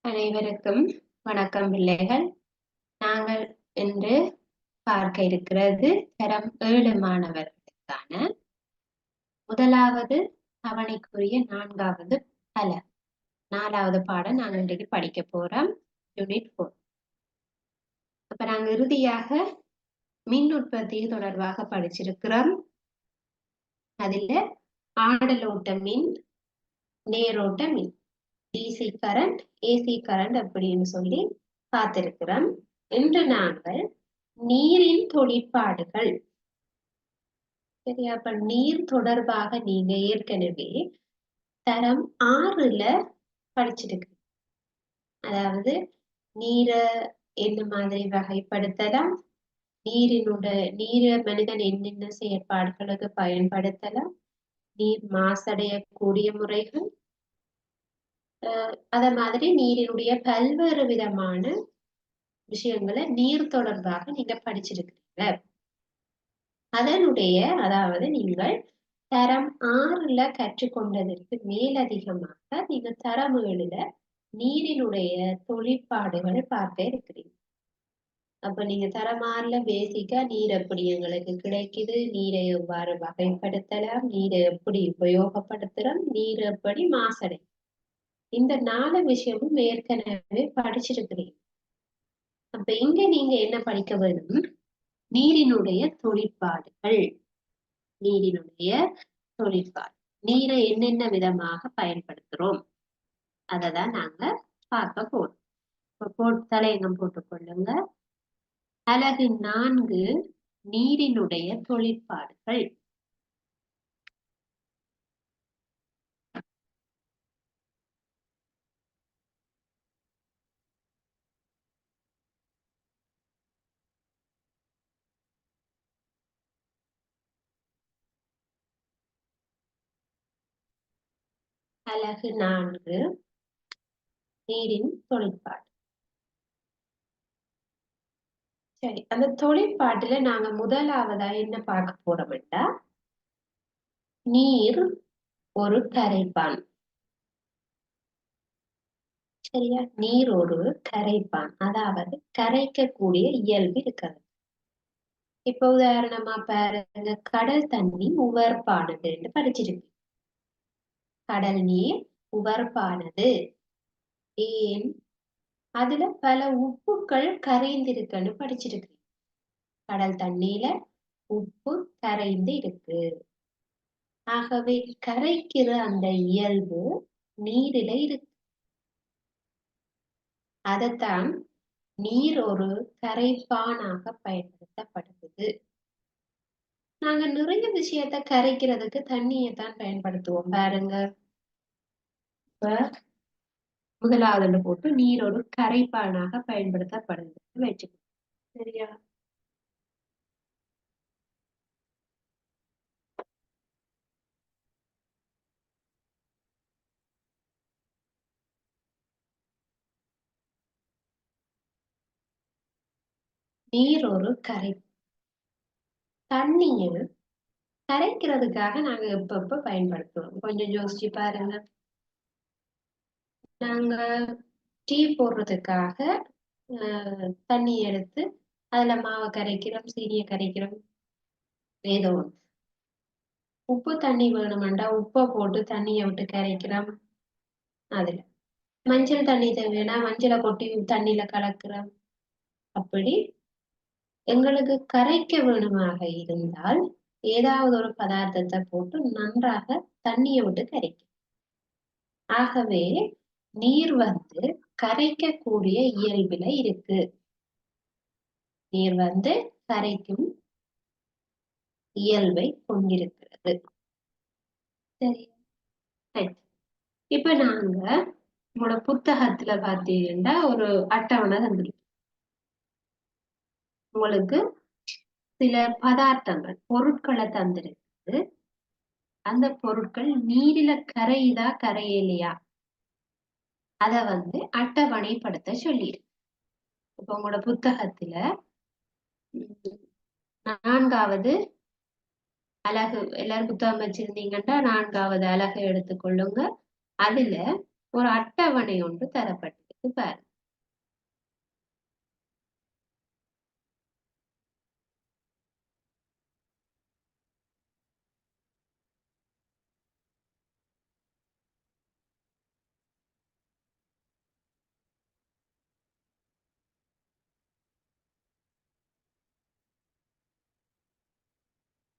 அனைவருக்கும் வணக்கம் பிள்ளைகள். நாங்கள் இன்று பார்க்க இருக்கிறது தரம் 7 மாணவர்களுக்கான முதலாவது தவணைக்குரிய 4வது பல 4வது பாடம் நாங்கள் இன்றைக்கு படிக்க போறோம். யூனிட் 4. அப்ப நாங்கள் இறுதியாக மின் உற்பத்தி தொடர்பாக படிச்சிருக்கிறோம். அதுல ஆடலோட்ட மின், நேரோட்ட மின், டிசி கரண்ட், ஏசி கரண்ட் அப்படின்னு சொல்லி பார்த்திருக்கிறோம். இன்று நாங்கள் நீரின் தொழிற்பாடுகள், சரியா? அப்ப நீர் தொடர்பாக நீங்க ஏற்கனவே தரம் 6ல படிச்சிருக்கு. அதாவது நீரை என்ன மாதிரி வகைப்படுத்தலாம், நீரை மனிதன் என்னென்ன செயற்பாடுகளுக்கு பயன்படுத்தலாம், நீர் மாசடையக்கூடிய முறைகள், அத மாதிரி நீரினுடைய பல்வேறு விதமான விஷயங்களை நீர் தொடர்பாக நீங்க படிச்சிருக்கீங்க. அதாவது நீங்கள் தரம் 6ல கற்றுக்கொண்டதற்கு மேலதிகமாக நீங்க தரம் 7ல நீரினுடைய தொழிற்பாடுகள் பார்க்க இருக்கிறீங்க. அப்ப நீங்க தரம் 6ல பேசிக்கா நீர் எப்படி எங்களுக்கு கிடைக்குது, நீரை எவ்வாறு வகைப்படுத்தலாம், நீரை எப்படி உபயோகப்படுத்துறோம், நீர் எப்படி மாசடை, இந்த 4 விஷயமும் ஏற்கனவே படிச்சிருக்கிறீங்க. அப்ப இங்க நீங்க என்ன படிக்க வேணும், நீரினுடைய தொழிற்பாடுகள். நீரினுடைய தொழிற்பாடு, நீரை என்னென்ன விதமாக பயன்படுத்துறோம் அததான் நாங்க பார்க்க போறோம். தலையங்கம் போட்டுக்கொள்ளுங்க. அலகு 4 நீரினுடைய தொழிற்பாடுகள். அலகு 4 நீரின் தொழிற்பாடு. சரி, அந்த தொழிற்பாட்டுல நாங்க முதலாவதா என்ன பார்க்க போறோம்டா, நீர் ஒரு கரைப்பான். சரியா? நீர் ஒரு கரைப்பான், அதாவது கரைக்கக்கூடிய இயல்பு இருக்கிறது. இப்ப உதாரணமா பாருங்க, கடல் தண்ணி உவர்ப்பானது என்று படிச்சிருக்கு. கடல் நீர் உவர்ப்பானது. ஏன்? அதுல பல உப்புக்கள் கரைந்திருக்குன்னு படிச்சிருக்கு. கடல் தண்ணியில உப்பு கரைந்து இருக்கு. ஆகவே கரைக்கிற அந்த இயல்பு நீரில இருக்கு. அதத்தான் நீர் ஒரு கரைப்பானாக பயன்படுத்தப்படுது. நாங்க நிறைய விஷயத்த கரைக்கிறதுக்கு தண்ணியை தான் பயன்படுத்துவோம். பாருங்க, இப்ப முதலாவது போட்டு நீர் ஒரு கரைப்பானாக பயன்படுத்தப்படுது வச்சுக்கோ. சரியா? நீர் ஒரு கரை. தண்ணியை கரைக்கிறதுக்காக நாங்க எப்ப பயன்படுத்துவோம், கொஞ்சம் யோசிச்சு பாருங்க. நாங்க டீ போடுறதுக்காக தண்ணி எடுத்து அதுல மாவை கரைக்கிறோம், சீனியை கரைக்கிறோம், ஏதோ ஒண்ணு. உப்பு தண்ணி வேணுமெண்டா உப்பை போட்டு தண்ணியை விட்டு கரைக்கிறோம். அதுல மஞ்சள் தண்ணி தேவைன்னா மஞ்சளை கொட்டி தண்ணியில கலக்கிறோம். அப்படி எங்களுக்கு கரைக்க வேணுமாக இருந்தால் ஏதாவது ஒரு பதார்த்தத்தை போட்டு நன்றாக தண்ணியை விட்டு கரைக்கும். ஆகவே நீர் கரைக்கக்கூடிய இயல்புல இருக்கு. நீர் கரைக்கும் இயல்பை கொண்டிருக்கிறது. சரி, இப்ப நாங்க உங்களோட புத்தகத்துல பாத்தீங்கன்னா ஒரு அட்டவணை தந்துருக்கு. உங்களுக்கு சில பதார்த்தங்கள், பொருட்களை தந்திருக்கு. அந்த பொருட்கள் நீரில கரையுதா கரையலையா அத அட்டவணைப்படுத்த சொல்லிடு. இப்ப உங்களோட புத்தகத்துல 4வது அலகு, எல்லாரும் புத்தகம் வச்சிருந்தீங்கன்னா 4வது அலகை எடுத்துக்கொள்ளுங்க. அதுல ஒரு அட்டவணை ஒன்று தரப்பட்டது. பாரு.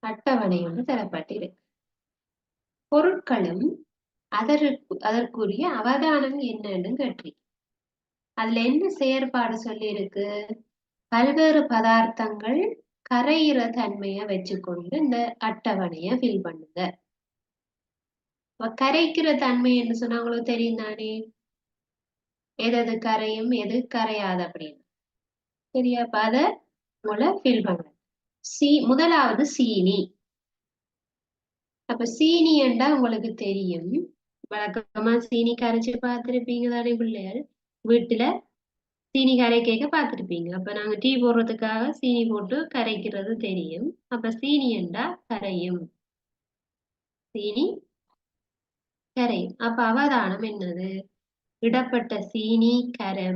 அட்டவணை ஒன்று தரப்பட்டிருக்கு. பொருட்களும் அதற்குரிய அவதானம் என்னன்னு கேட்டி. அதுல என்ன செயற்பாடு சொல்லி இருக்கு? பல்வேறு பதார்த்தங்கள் கரையிற தன்மையை வச்சுக்கொண்டு இந்த அட்டவணைய ஃபில் பண்ணுங்க. கரைக்கிற தன்மை என்று சொன்னா உங்களுக்கு தெரியும் தானே, எது கரையும் எது கரையாது அப்படின்னு. சரியா? அப்ப அதை உங்களை ஃபில் பண்ணுங்க. முதலாவது சீனி. அப்ப சீனி என்றா உங்களுக்கு தெரியும், வழக்கமா சீனி கரைச்சு பார்த்திருப்பீங்க தானே பிள்ளைகள், வீட்டுல சீனி கரைக்க பார்த்திருப்பீங்க. அப்ப நாங்க டீ போடுறதுக்காக சீனி போட்டு கரைக்கிறது தெரியும். அப்ப சீனி என்றா கரையும், சீனி கரையும். அப்ப அவதானம் என்னது? இடப்பட்ட சீனி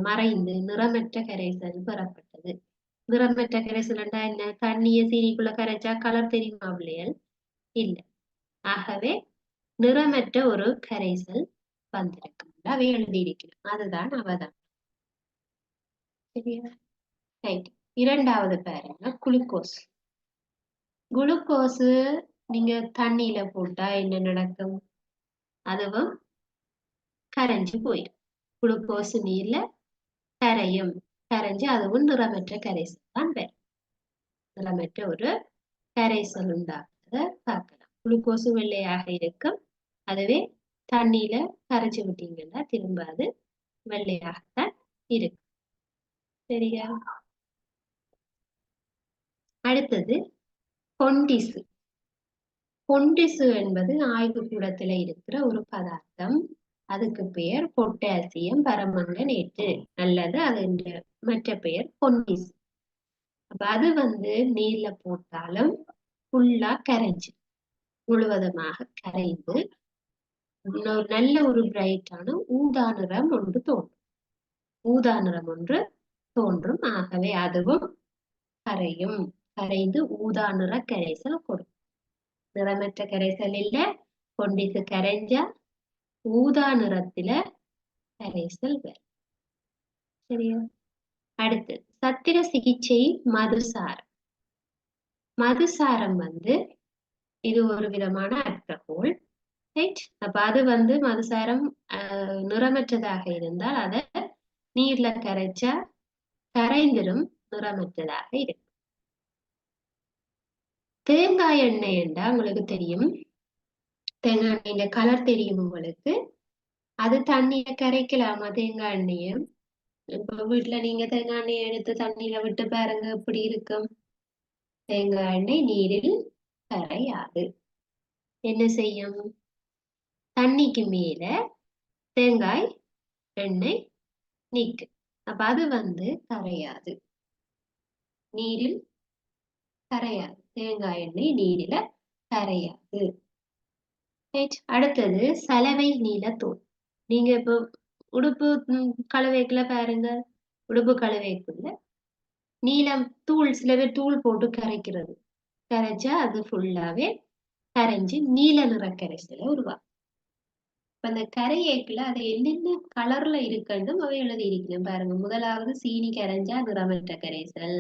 மறைந்து நிறமற்ற கரைசல் பெறப்பட்டது. நிறமற்ற கரைசல் என்றா என்ன? தண்ணிய சீனிக்குள்ள கரைச்சா கலர் தெரியுமா பிள்ளைகள்? இல்ல. ஆகவே நிறமற்ற ஒரு கரைசல் வந்திருக்கு, அவை எழுதியிருக்கிறோம். அதுதான் அவதானம். சரியா? ரைட். இரண்டாவது பாருங்க, குளுக்கோஸ். குளுக்கோஸ் நீங்க தண்ணியில போட்டா என்ன நடக்கும்? அதுவும் கரைஞ்சு போயிடும். குளுக்கோஸ் நீர்ல கரையும், கரைஞ்சு அதுவும் நிறமற்ற கரைசல் தான் வரும். நிறமற்ற ஒரு கரைசல் உண்டாக்குறத பார்க்கலாம். குளுக்கோஸ் வெள்ளையாக இருக்கும், அதுவே தண்ணியில கரைச்சு விட்டீங்கன்னா திரும்ப அது வெள்ளையாகத்தான் இருக்கு. சரியா? அடுத்தது பொண்டிசு. பொண்டிசு என்பது ஆய்வு கூடத்துல இருக்கிற ஒரு பதார்த்தம். அதுக்கு பெயர் பொட்டாசியம் பரமங்கனேற்று அல்லது அது மற்ற பெயர் பொண்டிசு. அப்ப அது நீர்ல போட்டாலும் ஃபுல்லா கரைஞ்சு முழுவதுமாக கரைந்து நல்ல ஒரு பிரைட்டான ஊதா நிறம் ஒன்று தோன்றும். ஊதா நிறம் ஒன்று தோன்றும். ஆகவே அதுவும் கரையும், கரைந்து ஊதா நிற கரைசல் கொடுக்கும். நிறமற்ற கரைசல் இல்ல, பொண்டிசு கரைஞ்சா ஊதா நிறத்துல கரைசல் வரும். சரியா? அடுத்து சத்திர சிகிச்சை மதுசாரம். மதுசாரம் இது ஒரு விதமான ஆல்கஹால். ரைட்? அப்ப அது மதுசாரம் நிறமற்றதாக இருந்தால் அதை நீர்ல கரைச்சா கரைந்திடும், நிறமற்றதாக இருக்கு. தேங்காய் எண்ணெய் என்றா உங்களுக்கு தெரியும், தேங்காய் எண்ணெய் கலர் தெரியும் உங்களுக்கு. அது தண்ணிய கரைக்கலாமா? தேங்காய் எண்ணெய இப்ப வீட்டுல நீங்க தேங்காய் எண்ணெய் எடுத்து தண்ணியில விட்டு பாருங்க, எப்படி இருக்கும்? தேங்காய் எண்ணெய் நீரில் கரையாது. என்ன செய்யும்? தண்ணிக்கு மேல தேங்காய் எண்ணெய் நீக்கு. அப்ப அது கரையாது, நீரில் கரையாது. தேங்காய் எண்ணெய் நீரில கரையாது. அடுத்தது சலவை நீலத்தூள். நீங்க இப்போ உடுப்பு கலவைக்குள்ள பாருங்க, உடுப்பு கலவைக்குள்ள நீலம் தூள், சில பேர் தூள் போட்டு கரைக்கிறது. கரைச்சா அது ஃபுல்லாவே கரைஞ்சு நீல நிற கரைசலை உருவாக்கும். இப்ப அந்த கரையேக்குல அது என்னென்ன கலர்ல இருக்குன்னு அவை எழுதி இருக்கணும் பாருங்க. முதலாவது சீனி கரைஞ்சா நிறமற்ற கரைசல்,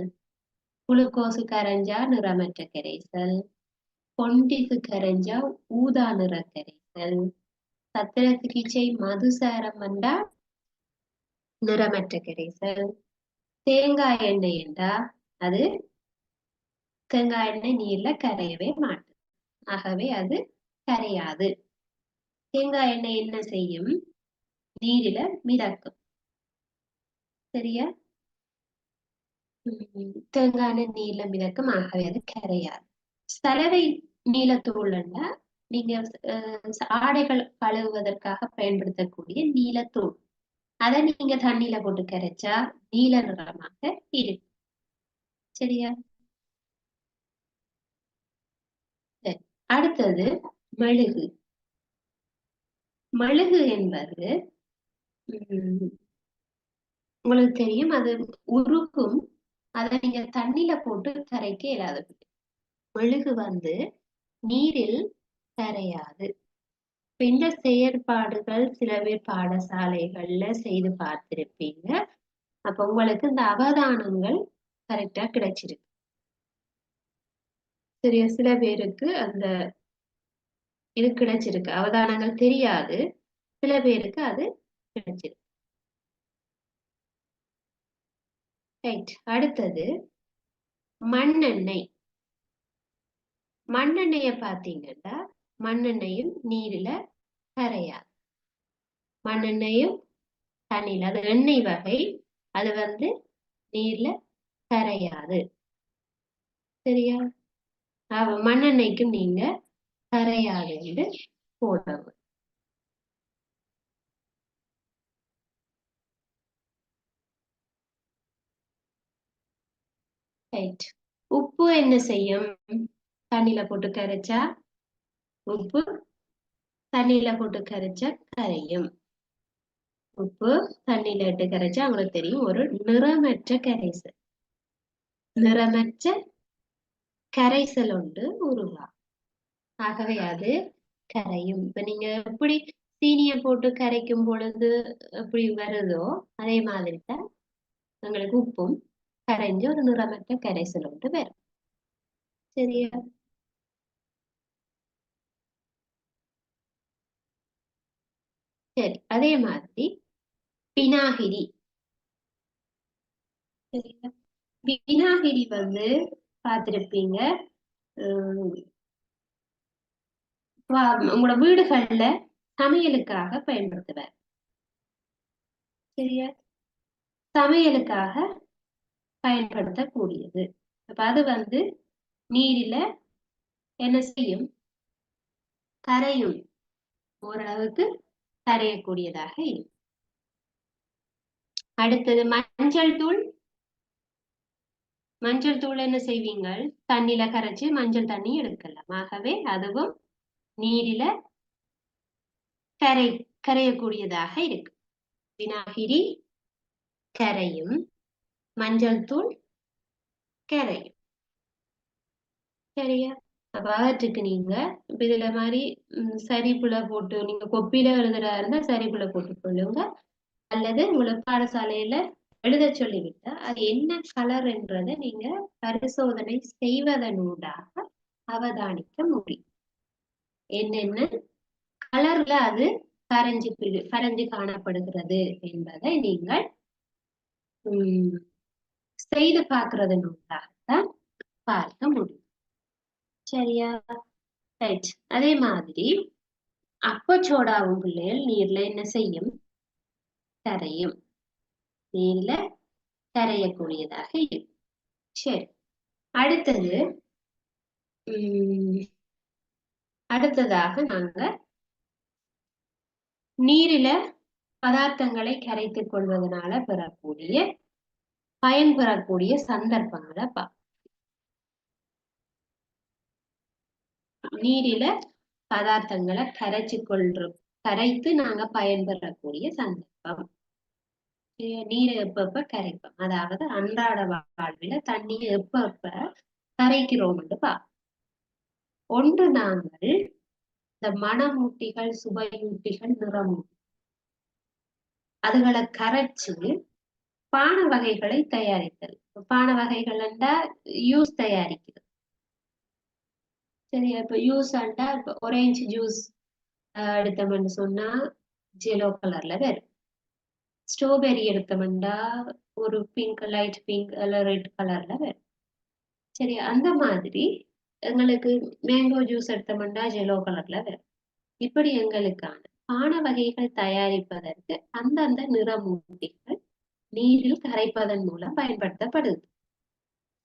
குளுக்கோசு கரைஞ்சா நிறமற்ற கரைசல், பொண்டிசு கரைஞ்சா ஊதா நிற கரைசல், சத்திர சிகிச்சை மதுசாரம் வந்தா நிறமற்ற கரைசல், தேங்காய் எண்ணெய் என்றா அது தேங்காய் எண்ணெய் நீர்ல கரையவே மாட்டது. ஆகவே அது கரையாது. தேங்காய் எண்ணெய் என்ன செய்யும்? நீரில மிதக்கும். சரியா? தேங்காய் எண்ணெய் நீர்ல மிதக்கும், ஆகவே அது கரையாது. சலவை நீலத்தூள் நீங்க ஆடைகள் கழுவுவதற்காக பயன்படுத்தக்கூடிய நீலத்தூள், அதை நீங்க தண்ணியில போட்டு கரைச்சா நீல நிறமாக இருக்கு. சரியா? அடுத்தது மெழுகு. மெழுகு என்பது உங்களுக்கு தெரியும் அது உருக்கும். அதை நீங்க தண்ணியில போட்டு கரைக்க இயலாது. மெழுகு வந்து நீரில் கரையாது. இந்த செயற்பாடுகள் சில பேர் பாடசாலைகள்ல செய்து பார்த்திருப்பீங்க. அப்ப உங்களுக்கு இந்த அவதானங்கள் கரெக்டா கிடைச்சிருக்கு. சரியா? சில பேருக்கு அந்த இது கிடைச்சிருக்கு. அவதானங்கள் தெரியாது. சில பேருக்கு அது கிடைச்சிருக்கு. ரைட். அடுத்தது மண்ணெண்ணெய். மண்ணெண்ணெய பார்த்தீங்கன்னா, மண்ணெண்ணெயும் நீரில கரையாது. மண்ணெண்ணெயும் தண்ணியில அது எண்ணெய் வகை. அது வந்து நீர்ல கரையாது. சரியா? மண்ணெண்ணெய்க்கும் நீங்க கரையாது என்று போடவும். ரைட். உப்பு என்ன செய்யும்? தண்ணியில போட்டு கரைச்சா உப்பு தண்ணியில போட்டு கரைச்சா கரையும். உப்பு தண்ணியில இட்டு கரைச்சா உங்களுக்கு தெரியும் ஒரு நிறமற்ற கரைசல். நிறமற்ற கரைசல் ஒன்று உருவாகும். ஆகவே அது கரையும். இப்ப நீங்க எப்படி சீனியை போட்டு கரைக்கும் பொழுது எப்படி வருதோ அதே மாதிரி தான் உங்களுக்கு உப்பும் கரைஞ்சு ஒரு நிறமற்ற கரைசல் ஒன்று வரும். சரியா? சரி. அதே மாதிரி வினாகிரி. சரியா? வினாகிரி வந்து பார்த்திருப்பீங்க. உங்களோட வீடுகள்ல சமையலுக்காக பயன்படுத்துவார். சரியா? சமையலுக்காக பயன்படுத்தக்கூடியது. அப்ப அது வந்து நீரில என்ன செய்யும்? கரையும். ஓரளவுக்கு கரையக்கூடியதாக இருக்கும். அடுத்தது மஞ்சள் தூள். மஞ்சள் தூள் என்ன செய்வீங்க? தண்ணியில கரைச்சு மஞ்சள் தண்ணி எடுக்கலாம். ஆகவே அதுவும் நீரில கரையக்கூடியதாக இருக்கு. வினாகிரி கரையும், மஞ்சள் தூள் கரையும். சரியா? அப்ப அவற்றுக்கு நீங்க இப்ப இதுல மாதிரி சரிப்புல போட்டு நீங்க கொப்பில எழுதுறா இருந்தா சரிப்புல போட்டு கொள்ளுங்க. அல்லது உங்களை பாடசாலையில எழுத சொல்லிவிட்டா அது என்ன கலர் என்றதை நீங்க பரிசோதனை செய்வதனூடாக அவதானிக்க முடியும். என்னென்ன கலர்ல அது கரைஞ்சு காணப்படுகிறது என்பதை நீங்கள் செய்து பார்க்கறதனூடாகத்தான் பார்க்க முடியும். சரியா? ரைட். அதே மாதிரி அப்பச்சோடாவும் பிள்ளைகள் நீர்ல என்ன செய்யும்? கரையும். நீர்ல கரையக்கூடியதாக இருக்கும். சரி. அடுத்தது அடுத்ததாக நாங்க நீரில பதார்த்தங்களை கரைத்துக் கொள்வதனால பயன்பெறக்கூடிய சந்தர்ப்பங்களை நீரில பதார்த்தங்களை கரைத்து நாங்க பயன்பெறக்கூடிய சந்தர்ப்பம். நீரை எப்ப கரைப்போம், அதாவது அன்றாட வாழ்வில தண்ணியை எப்ப கரைக்கிறோம் ஒன்று நாங்கள் இந்த மணமூட்டிகள், சுவையூட்டிகள், நிறமூட்டி அதுகளை கரைச்சு பான வகைகளை தயாரித்தல். பான வகைகள் யூஸ் தயாரிக்கிறது. சரியா? இப்ப யூஸ் இப்ப ஒரேஞ்ச் ஜூஸ் எடுத்தோம்னு சொன்னா ஜெலோ கலர்ல வரும். ஸ்ட்ராபெரி எடுத்தோம்னா ஒரு பிங்க், லைட் பிங்க் ரெட் கலர்ல வரும். சரி, அந்த மாதிரி எங்களுக்கு மேங்கோ ஜூஸ் எடுத்தோம்னா ஜெலோ கலர்ல வரும். இப்படி எங்களுக்கான பான வகைகள் தயாரிப்பதற்கு அந்தந்த நிறமூட்டிகள் நீரில் கரைப்பதன் மூலம் பயன்படுத்தப்படுது.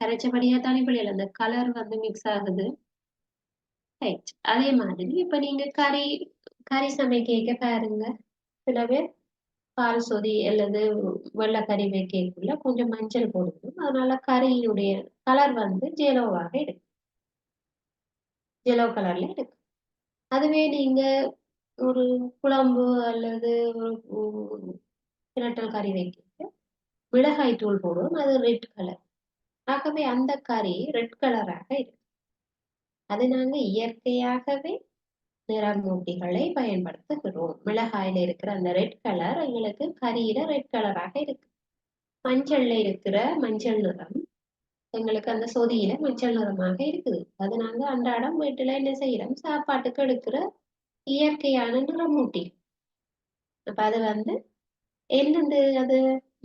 கரைச்சபடியா தானே இப்படி அந்த கலர் வந்து மிக்ஸ் ஆகுது. ரைட். அதே மாதிரி இப்ப நீங்க கறி சமைக்க பாருங்க. சில பேர் பால் சொதி அல்லது வெள்ளைக்கறி வைக்கக்குள்ள கொஞ்சம் மஞ்சள் போடணும். அதனால கறியுடைய கலர் வந்து ஜெலோவாக இருக்கு. ஜெலோ கலர்ல இருக்கு. அதுவே நீங்க ஒரு குழம்பு அல்லது ஒரு பிரட்டல் கறி வைக்க மிளகாய் தூள் போடுவோம், அது ரெட் கலர். ஆகவே அந்த கறி ரெட் கலராக இருக்கு. அது நாங்க இயற்கையாகவே நிறமூட்டிகளை பயன்படுத்துகிறோம். மிளகாயில இருக்கிற அந்த ரெட் கலர் எங்களுக்கு கறியில ரெட் கலராக இருக்கு. மஞ்சள்ல இருக்கிற மஞ்சள் நிறம் எங்களுக்கு அந்த சொதியில மஞ்சள் நிறமாக இருக்குது. அது நாங்க அன்றாடம் வீட்டுல என்ன செய்யறோம், சாப்பாட்டுக்கு எடுக்கிற இயற்கையான நிறமூட்டி. அப்ப அது என்னது அது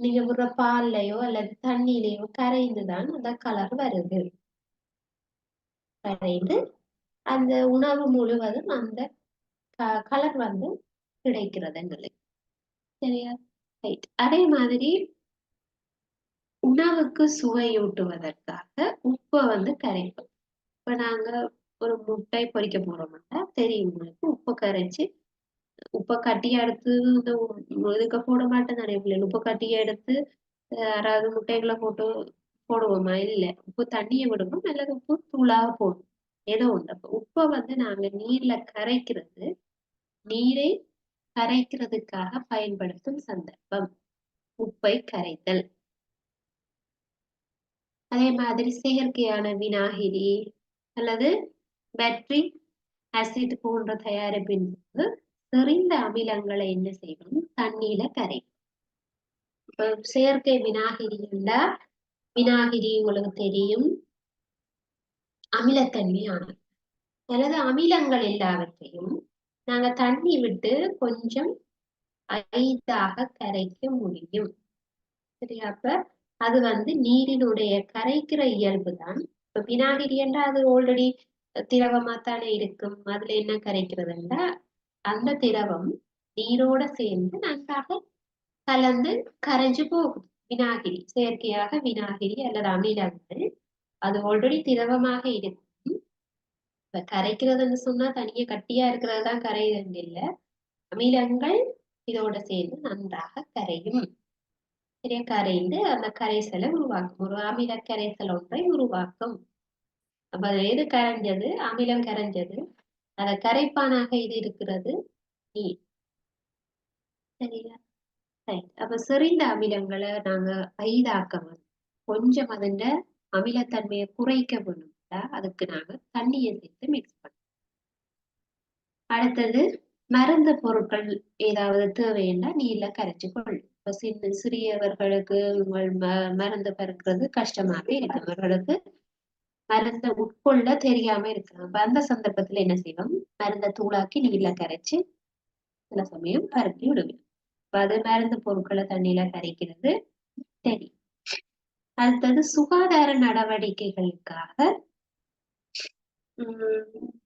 நீங்க விடுற பால்லயோ அல்லது தண்ணியிலையோ கரைந்துதான் அந்த கலர் வருது. கரைந்து அந்த உணவு முழுவதும் அந்த கலர் கிடைக்கிறது எங்களுக்கு. சரியா? ரைட். அதே மாதிரி உணவுக்கு சுவையூட்டுவதற்காக உப்பை கரைப்போம். இப்ப நாங்க ஒரு முட்டை பொரிக்க போறோம்னா தெரியும் உங்களுக்கு, உப்பை கரைச்சு உப்பை கட்டியா எடுத்து இந்த இதுக்கு போட மாட்டேன் தானே பிள்ளைகள். உப்பை கட்டியா எடுத்து யாராவது முட்டைகளை போடுவோமா? இல்ல. உப்பு தண்ணியை விடுவோம் அல்லது உப்பு தூளாக போடுவோம். ஏதோ ஒன்று. அப்ப உப்பை நாங்க நீர்ல கரைக்கிறது, நீரை கரைக்கிறதுக்காக பயன்படுத்தும் சந்தர்ப்பம் உப்பை கரைத்தல். அதே மாதிரி செயற்கையான வினாகிரி அல்லது பேட்ரிக் ஆசிட் போன்ற தயாரிப்பின் போது செறிந்த அமிலங்களை என்ன செய்வோம், தண்ணீர கரைப்போம். இப்ப செயற்கை வினாகிரி இருந்தா, வினாகிரி உங்களுக்கு தெரியும் அமிலத்தன்மையானது. அல்லது அமிலங்கள் எல்லாவற்றையும் நாங்க தண்ணி விட்டு கொஞ்சம் ஐதாக கரைக்க முடியும். சரியா? அப்ப அது நீரினுடைய கரைக்கிற இயல்பு தான். இப்ப வினாகிரி என்றா அது ஆல்ரெடி திரவமா தானே இருக்கும். அதுல என்ன கரைக்கிறதுன்றா அந்த திரவம் நீரோட சேர்ந்து நன்றாக கலந்து கரைஞ்சு போகும். வினாகிரி செயற்கையாக வினாகிரி அல்லது அமிலங்கள் அது ஆல்ரெடி திரவமாக இருக்கும். இப்ப கரைக்கிறதுன்னு சொன்னா தனியா கட்டியா இருக்கிறது தான் கரையுது இல்ல. அமிலங்கள் இதோட சேர்ந்து நன்றாக கரையும். சரியா? கரைந்து அந்த கரைசலை உருவாக்கும். ஒரு அமில கரைசல் ஒன்றை உருவாக்கும். அப்ப அது எது கரைஞ்சது? அமிலம் கரைஞ்சது. அத கரைப்பானாக இது இருக்கிறது நீர். சரியா? ரைட். அப்ப செறிந்த அமிலங்களை நாங்க ஐதாக்க வேணும். கொஞ்சம் அதன் அமிலத்தன்மையை குறைக்க வேணும்னா அதுக்கு நாங்க தண்ணியை சேர்த்து மிக்ஸ் பண்ணணும். அடுத்தது மருந்து பொருட்கள் ஏதாவது தேவைன்னா நீர்ல கரைச்சு கொள்ளும். இப்ப சிறியவர்களுக்கு மருந்து பருக்கிறது கஷ்டமாக இருக்கு. அவர்களுக்கு மருந்தை உட்கொள்ள தெரியாம இருக்கு. அப்ப அந்த சந்தர்ப்பத்துல என்ன செய்வோம், மருந்தை தூளாக்கி நீர்ல கரைச்சு சில சமயம் பருத்தி விடுவேன். அது மருந்து பொருட்களை தண்ணியில கரைக்கிறது சரி. அடுத்தது சுகாதார நடவடிக்கைகளுக்காக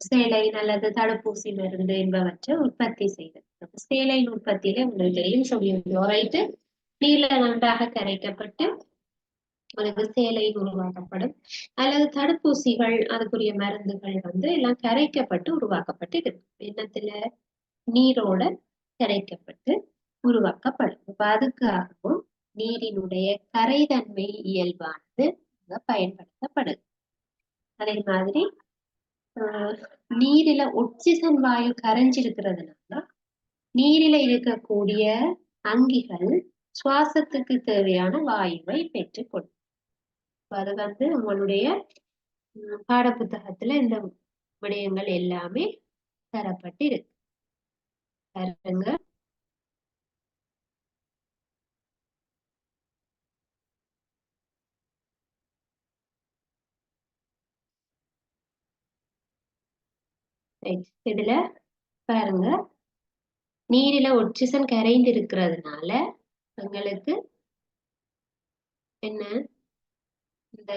சேலை அல்லது தடுப்பூசி மருந்து என்பவற்றை உற்பத்தி செய்வது. சேலையின் உற்பத்தியில உங்களுக்கு தெரியும் சோடியம் நீர்ல நன்றாக கரைக்கப்பட்டு உங்களுக்கு சேலை உருவாக்கப்படும். அல்லது தடுப்பூசிகள் அதுக்குரிய மருந்துகள் எல்லாம் கரைக்கப்பட்டு உருவாக்கப்பட்டு இருக்கு. எண்ணத்துல நீரோட கரைக்கப்பட்டு உருவாக்கப்படும். இப்ப அதுக்காகவும் நீரினுடைய கரைதன்மை இயல்பானது பயன்படுத்தப்படுது. அதே மாதிரி நீரில ஒக்சிஜன் வாயு கரைஞ்சிருக்கிறதுனால நீரில இருக்கக்கூடிய அங்கிகள் சுவாசத்துக்கு தேவையான வாயுவை பெற்றுக்கொள்ளும். அது உங்களுடைய பாட புத்தகத்துல இந்த விடயங்கள் எல்லாமே தரப்பட்டு இருக்கு. பாருங்க. இதுல பாருங்க, நீரில ஒக்சிஜன் கரைந்து இருக்கிறதுனால எங்களுக்கு என்ன, இந்த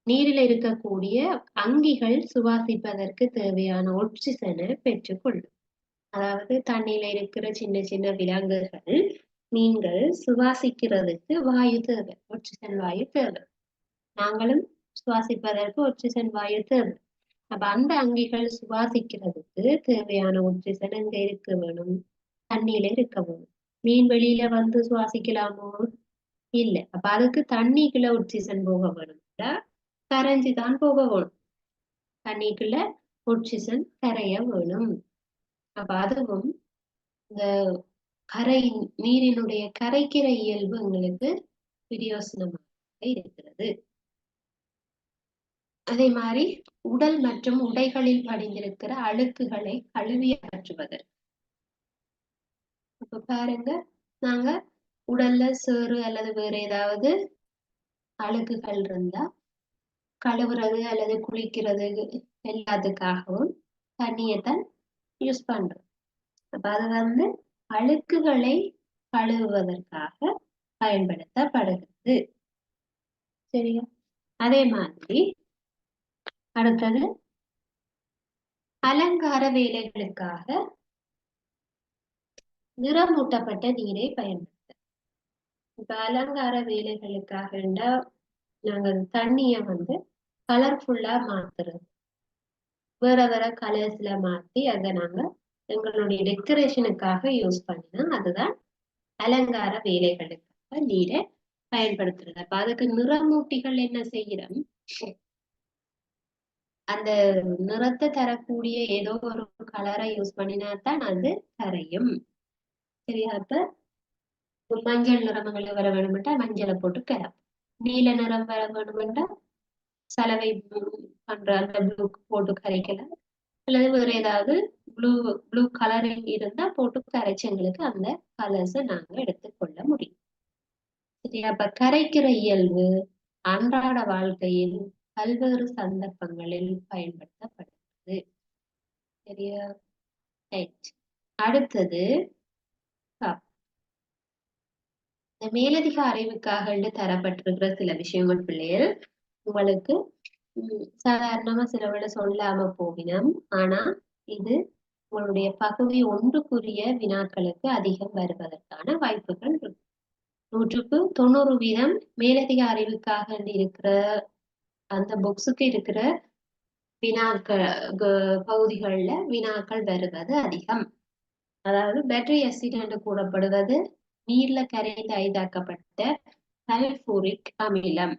நீரில் இருக்கக்கூடிய அங்கிகள் சுவாசிப்பதற்கு தேவையான ஒக்சிஜனை பெற்றுக்கொள்ளும். அதாவது தண்ணியில இருக்கிற சின்ன சின்ன விலங்குகள், மீன்கள் சுவாசிக்கிறதுக்கு வாயு தேவை, ஒக்சிஜன் வாயு தேவை. நாங்களும் சுவாசிப்பதற்கு ஒக்சிஜன் வாயு தேவை. அப்ப அந்த அங்கிகள் சுவாசிக்கிறதுக்கு தேவையான ஒக்சிஜன் எங்க இருக்க வேணும், தண்ணியில இருக்க வேணும். மீன் வெளியில சுவாசிக்கலாமோ? இல்ல. அப்ப அதுக்கு தண்ணிக்குள்ள ஒக்சிஜன் போக வேணும்னா கரைஞ்சுதான் போக வேணும். தண்ணிக்குள்ள ஒக்சிஜன் கரைய வேணும். அப்ப அதுவும் இந்த நீரினுடைய கரைக்கிற இயல்பு எங்களுக்கு பிரயோசனமாக இருக்கிறது. அதே மாதிரி உடல் மற்றும் உடைகளில் படிந்திருக்கிற அழுக்குகளை கழுவி அகற்றுவதற்கு. இப்ப பாருங்க, நாங்க உடல்ல சேறு அல்லது வேற ஏதாவது அழுக்குகள் இருந்தா கழுவுறது அல்லது குளிக்கிறது எல்லாத்துக்காகவும் தண்ணியைத்தான் யூஸ் பண்றோம். அப்ப அது அழுக்குகளை கழுவுவதற்காக பயன்படுத்தப்படுகிறது. சரியா? அதே மாதிரி அடுத்தது அலங்கார வேலைகளுக்காக நிறமூட்டப்பட்ட நீரை பயன்படுத்த. இப்ப அலங்கார வேலைகளுக்காக நாங்கள் தண்ணிய கலர்ஃபுல்லா மாத்துறது, வேற வேற கலர்ஸ்ல மாத்தி அதை நாங்க எங்களுடைய டெக்கரேஷனுக்காக யூஸ் பண்ணினா அதுதான் அலங்கார வேலைகளுக்காக நீரை பயன்படுத்துறது. அப்ப அதுக்கு நிறமூட்டிகள் என்ன செய்யறோம், அந்த நிறத்தை தரக்கூடிய ஏதோ ஒரு கலரை யூஸ் பண்ணினாத்தான் அது கரையும். சரியா? அப்ப மஞ்சள் நிறங்களை வர வேணுமெண்டா மஞ்சளை போட்டு கலப்போம். நீல நிறம் வர வேணுமெண்டா சலவை பண்ற அந்த ப்ளூ போட்டு கரைக்கலாம், அல்லது வேற ஏதாவது ப்ளூ கலரிங் இருந்தா போட்டு கரைச்சு எங்களுக்கு அந்த கலர்ஸை நாங்க எடுத்துக்கொள்ள முடியும். சரியா? அப்ப கரைக்கிற இயல்பு அன்றாட வாழ்க்கையில் பல்வேறு சந்தர்ப்பங்களில் பயன்படுத்தப்படுகிறது. சரியா? அடுத்தது மேலதிக அறிவுக்காக தரப்பட்டிருக்கிற சில விஷயங்கள் பிள்ளைகள் உங்களுக்கு சாதாரணமா சிலவிட சொல்லாம போவினம். ஆனா இது உங்களுடைய பகுதி ஒன்றுக்குரிய வினாக்களுக்கு அதிகம் வருவதற்கான வாய்ப்புகள் இருக்கு. 100% மேலதிக அறிவுக்காக இருக்கிற அந்த புக்ஸுக்கு இருக்கிற வினாக்கள் பகுதிகள்ல வினாக்கள் வருவது அதிகம். அதாவது பேட்டரி அசிட் என்று கூறப்படுவது நீர்ல கரைந்து ஐதாக்கப்பட்ட சல்பூரிக் அமிலம்.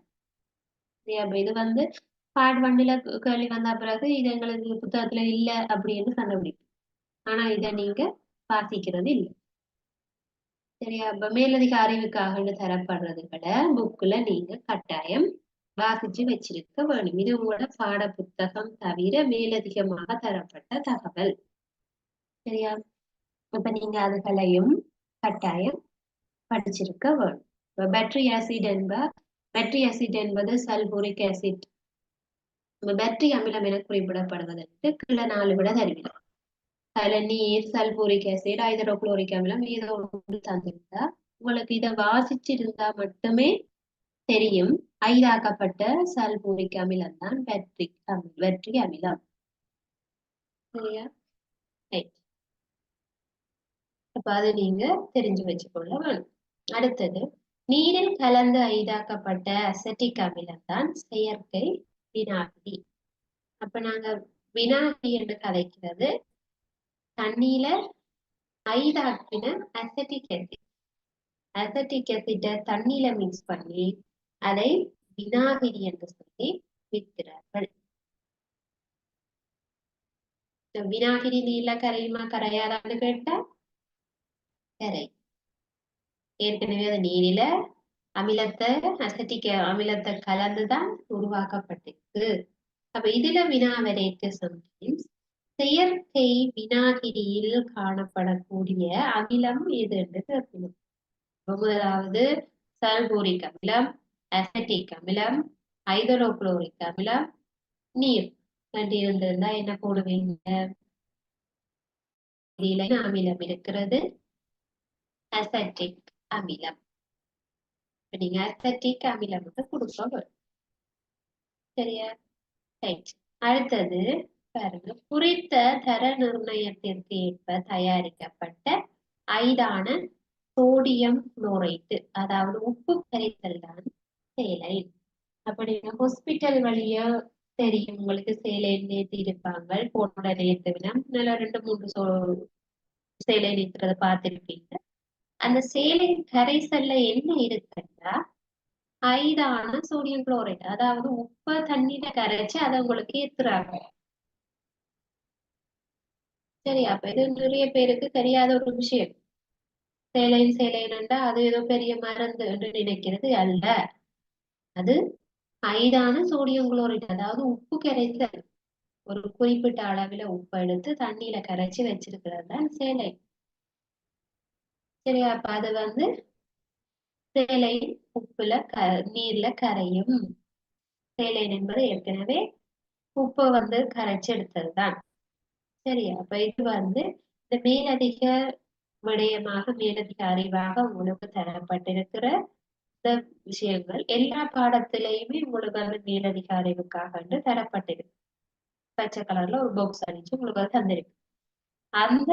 இது பார்ட் 1ல கேள்வி வந்த பிறகு இது எங்களுக்கு புத்தகத்துல இல்ல அப்படின்னு கண்டுபிடிக்கும். ஆனா இதை நீங்க வாசிக்கிறது இல்லை. சரியா? அப்ப மேலதிக அறிவுக்காக தரப்படுறதுகளை புக்குல நீங்க கட்டாயம் வாசிச்சு வச்சிருக்க வேண்டும். இது உங்களோட பாட புத்தகம் தவிர மேலதிகமாக தரப்பட்ட தகவல். சரியா? அப்ப நீங்க அதுகளையும் கட்டாயம் படிச்சிருக்க வேண்டும். பேட்டரி ஆசிட் என்பது சல்பூரிக் ஆசிட். பேட்டரி அமிலம் என குறிப்பிடப்படுவதற்கு கீழே 4 விட தருவினம். அதுல நீர், சல்பூரிக் ஆசிட், ஹைட்ரோகுளோரிக் அமிலம் ஏதோ ஒன்று தந்திருந்தா உங்களுக்கு இதை வாசிச்சிருந்தா மட்டுமே தெரியும் ஐதாக்கப்பட்ட சல்பூரிக் அமிலம் தான் பேட்டரி அமிலம். சரியா? அப்ப அதை நீங்க தெரிஞ்சு வச்சுக்கொள்ள வேணும். அடுத்தது நீரில் கலந்து ஐதாக்கப்பட்ட அசெட்டிக் அமிலம் தான் செயற்கை வினாகிரி. அப்ப நாங்க வினாகிரி என்று கதைக்கிறது தண்ணீர ஐதாக்கின அசெட்டிக் ஆசிட்ட தண்ணீர மிக்ஸ் பண்ணி அதை வினாகிரி என்று சொல்லி விற்கிறார்கள். வினாகிரி நீர்ல கரையுமா கரையாதான்னு கேட்டா கரை. ஏற்கனவே அது நீரில அசெட்டிக் அமிலத்தை கலந்துதான் உருவாக்கப்பட்டிருக்கு. அப்ப இதுல வினாவரைக்கு சம்டைம்ஸ் செயற்கை வினாகிரியில் காணப்படக்கூடிய அமிலம் எது என்று கேட்கணும். முதலாவது சல்பூரிக் அமிலம், அசெட்டிக் அமிலம், ஹைட்ரோகுளோரிக் அமிலம், நீர் என்று இருந்திருந்தா என்ன போடுவீங்க? அமிலம் இருக்கிறது, அசெட்டிக் அமிலம். நீங்க அசெட்டிக் அமிலம் கொடுக்க வரும். சரியா? அடுத்தது பாருங்க, குறித்த தர நிர்ணயத்திற்கு ஏற்ப தயாரிக்கப்பட்ட ஐதான சோடியம் குளோரைடு, அதாவது உப்பு கரைசல் தான் சேலைன். அப்படி ஹாஸ்பிட்டல் வழியா தெரியும் உங்களுக்கு சேலைன் ஏற்றி இருப்பாங்க, போனோட நேர்த்துவினா நல்லா 2-3 சேலை நீக்கிறத பார்த்திருப்பீங்க. அந்த சேலை கரைசல்ல என்ன இருக்குன்னா ஐதான சோடியம் குளோரைடு, அதாவது உப்பை தண்ணீரை கரைச்சு அதை உங்களுக்கு ஏத்துறாங்க. சரி, அப்ப இது நிறைய பேருக்கு தெரியாத ஒரு விஷயம். சேலைன் சேலைன்டா அது ஏதோ பெரிய மருந்து என்று நினைக்கிறது அல்ல. அது ஐதான சோடியம் குளோரைட், அதாவது உப்பு கரைசல். ஒரு குறிப்பிட்ட அளவுல உப்பு எடுத்து தண்ணியில கரைச்சு வச்சிருக்கிறது தான் சேலை. சரியா? அப்ப அது சேலை உப்புல நீர்ல கரையும். சேலை என்பது ஏற்கனவே உப்பை கரைச்சு எடுத்ததுதான். சரியா? அப்ப இது இந்த மேலதிக விடயமாக, மேலதிக அறிவாக உங்களுக்கு தரப்பட்டிருக்கிற இந்த விஷயங்கள் எல்லா பாடத்திலையுமே உங்களுக்கு மேலதிக அறிவுக்காக தரப்பட்டிருக்கு. பச்சை கலர்ல ஒரு பாக்ஸ் அடிச்சு உங்களுக்கு தந்திருக்கு. அந்த